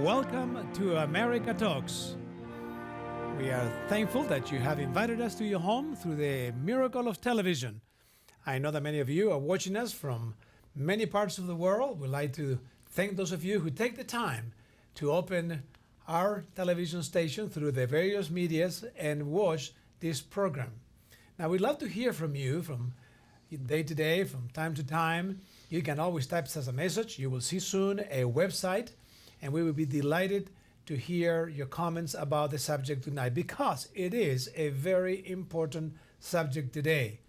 welcome to America Talks. We are thankful that you have invited us to your home through the miracle of television. I know that many of you are watching us from many parts of the world. We'd like to thank those of you who take the time to open our television station through the various medias and watch this program. Now, we'd love to hear from you from day to day, from time to time. You can always type us a message. You will see soon a website, and we will be delighted to hear your comments about the subject tonight, because it is a very important subject today.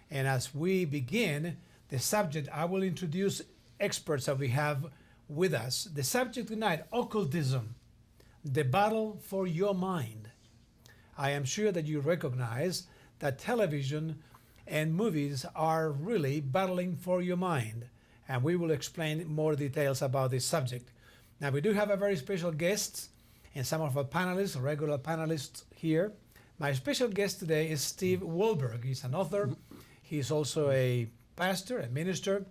And as we begin the subject, I will introduce experts that we have with us. The subject tonight, occultism, the battle for your mind. I am sure that you recognize that television and movies are really battling for your mind, and we will explain more details about this subject. Now, we do have a very special guest and some of our panelists, regular panelists here. My special guest today is Steve Wohlberg. He's an author. He's also a pastor, a minister,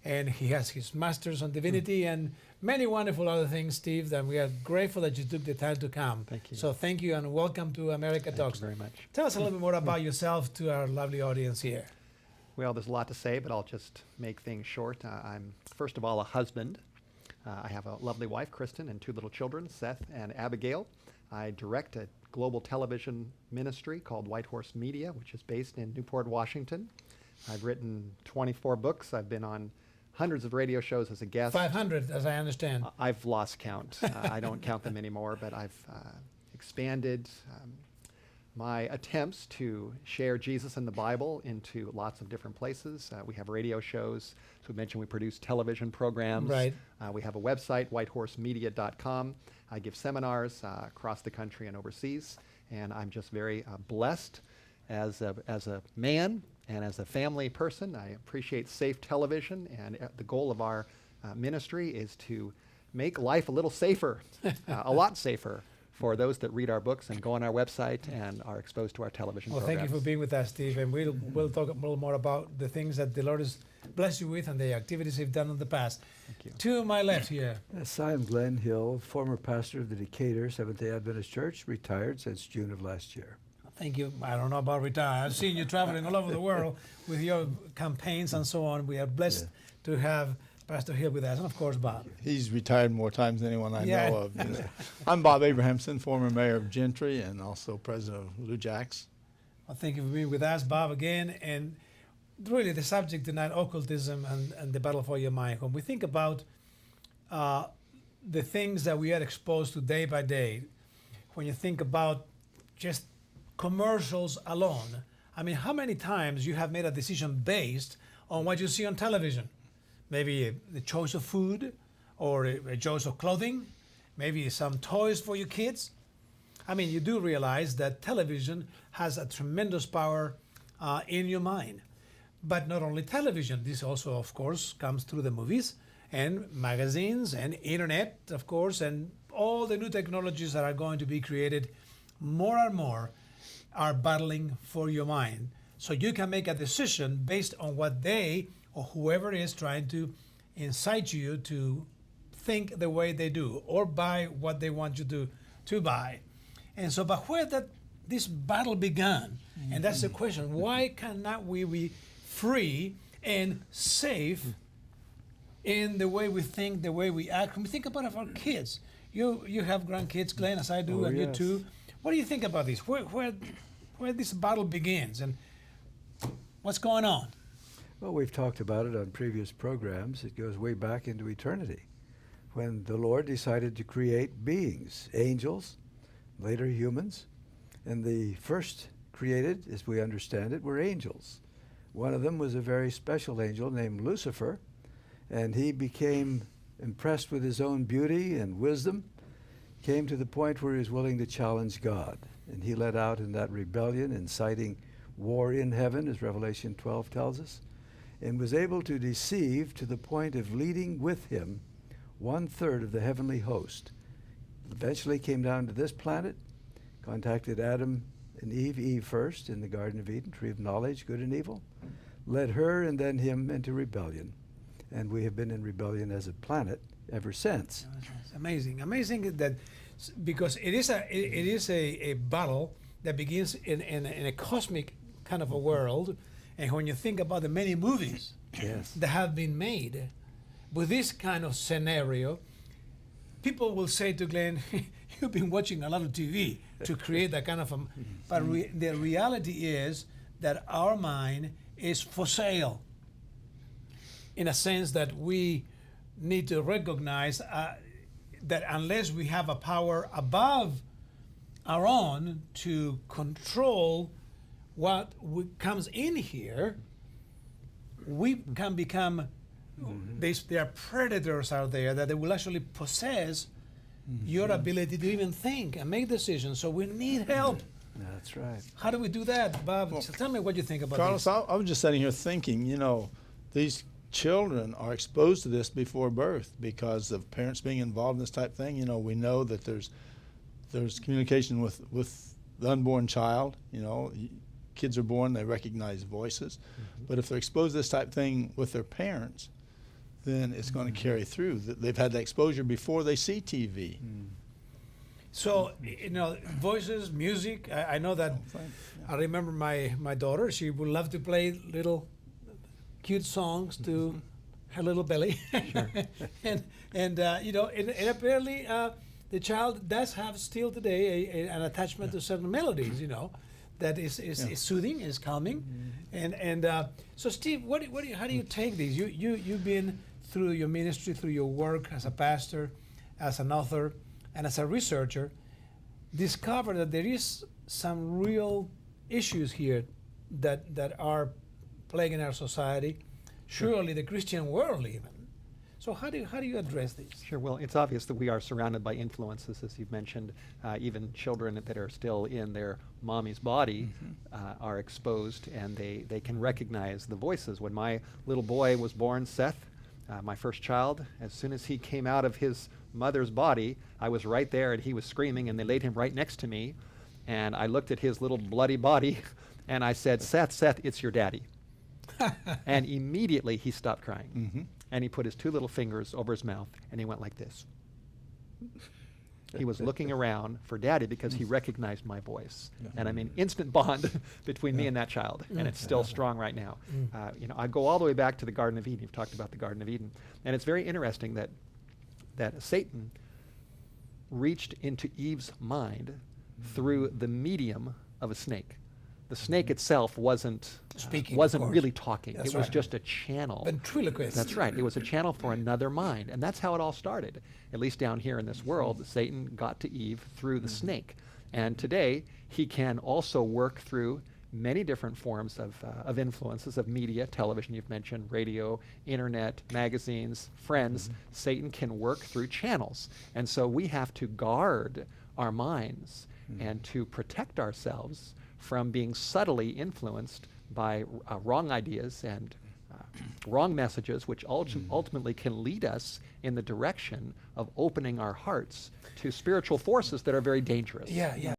and he has his master's on divinity and many wonderful other things, Steve, that we are grateful that you took the time to come. Thank you. So thank you and welcome to America Talks. Thank you very much. Tell us a little bit more about yourself to our lovely audience here. Well, there's a lot to say, but I'll just make things short. I'm, first of all, a husband. I have a lovely wife, Kristen, and two little children, Seth and Abigail. I direct a global television ministry called White Horse Media, which is based in Newport, Washington. I've written 24 books. I've been on hundreds of radio shows as a guest. 500, as I understand. I've lost count. I don't count them anymore, but I've expanded my attempts to share Jesus and the Bible into lots of different places. We have radio shows. So we mentioned we produce television programs. Right. We have a website, whitehorsemedia.com. I give seminars across the country and overseas, and I'm just very blessed as a man and as a family person. I appreciate Safe Television, and the goal of our ministry is to make life a little safer, a lot safer, for those that read our books and go on our website and are exposed to our television programs. Thank you for being with us, Steve, and we'll talk a little more about the things that the Lord has blessed you with and the activities you've done in the past. Thank you. To my left here. Yes, I'm Glenn Hill, former pastor of the Decatur Seventh-day Adventist Church, retired since June of last year. Thank you. I don't know about retire. I've seen you traveling all over the world with your campaigns and so on. We are blessed to have Pastor Hill with us, and of course, Bob. He's retired more times than anyone I know of. I'm Bob Abrahamson, former mayor of Gentry and also president of Lou Jacks. Well, thank you for being with us, Bob, again. And really, the subject tonight, occultism and the battle for your mind. When we think about the things that we are exposed to day by day, when you think about just commercials alone, I mean, how many times you have made a decision based on what you see on television? Maybe the choice of food, or a choice of clothing, maybe some toys for your kids. I mean, you do realize that television has a tremendous power in your mind. But not only television, this also, of course, comes through the movies and magazines and internet, of course, and all the new technologies that are going to be created more and more are battling for your mind. So you can make a decision based on what they or whoever is trying to incite you to think the way they do or buy what they want you to buy. And so, but where this battle began, and that's the question, why cannot we be free and safe in the way we think, the way we act? When we think about our kids, you have grandkids, Glenn, as I do, and yes. you too. What do you think about this? Where this battle begins and what's going on? Well, we've talked about it on previous programs. It goes way back into eternity, when the Lord decided to create beings, angels, later humans, and the first created, as we understand it, were angels. One of them was a very special angel named Lucifer, and he became impressed with his own beauty and wisdom, came to the point where he was willing to challenge God, and he let out in that rebellion, inciting war in heaven, as Revelation 12 tells us, and was able to deceive to the point of leading with him 1/3 of the heavenly host. Eventually came down to this planet, contacted Adam and Eve first in the Garden of Eden, tree of knowledge, good and evil, led her and then him into rebellion. And we have been in rebellion as a planet ever since. It's amazing. Amazing that because it is a battle that begins in a cosmic kind of a world. And when you think about the many movies Yes. that have been made with this kind of scenario, people will say to Glenn, you've been watching a lot of TV to create that kind of a... But the reality is that our mind is for sale, in a sense that we need to recognize that unless we have a power above our own to control what comes in here, we can become... There are predators out there that they will actually possess your ability to even think and make decisions. So we need help. That's right. How do we do that, Bob? So tell me what you think about Carlos, this. I was just sitting here thinking, these children are exposed to this before birth because of parents being involved in this type of thing. We know that there's communication with the unborn child. Kids are born, they recognize voices. But if they're exposed to this type of thing with their parents, then it's going to carry through. They've had the exposure before they see TV. So, voices, music, I know that. I remember my daughter, she would love to play little cute songs to her little belly. Sure. and apparently the child does have still today an attachment to certain melodies, that is soothing, is calming. So Steve, how do you take these? You've been through your ministry, through your work as a pastor, as an author, and as a researcher, discover that there is some real issues here that are plaguing our society, surely the Christian world even. So how do you address these? Sure. Well, it's obvious that we are surrounded by influences, as you've mentioned. Even children that are still in their mommy's body are exposed, and they can recognize the voices. When my little boy was born, Seth, my first child, as soon as he came out of his mother's body, I was right there, and he was screaming, and they laid him right next to me, and I looked at his little bloody body, and I said, Seth, it's your daddy. And immediately he stopped crying. And he put his two little fingers over his mouth, and he went like this. He was looking around for daddy because he recognized my voice. And I mean, instant bond between me and that child, and it's still strong right now. I go all the way back to the Garden of Eden. You've talked about the Garden of Eden. And it's very interesting that Satan reached into Eve's mind through the medium of a snake. The snake itself wasn't Speaking, really talking. That's it was right. just a channel. Ventriloquist. That's right. It was a channel for another mind. And that's how it all started. At least down here in this world, Satan got to Eve through the snake. And today, he can also work through many different forms of influences, of media, television, you've mentioned, radio, internet, magazines, friends. Satan can work through channels. And so we have to guard our minds and to protect ourselves from being subtly influenced by wrong ideas and wrong messages, which ultimately can lead us in the direction of opening our hearts to spiritual forces that are very dangerous. Yeah.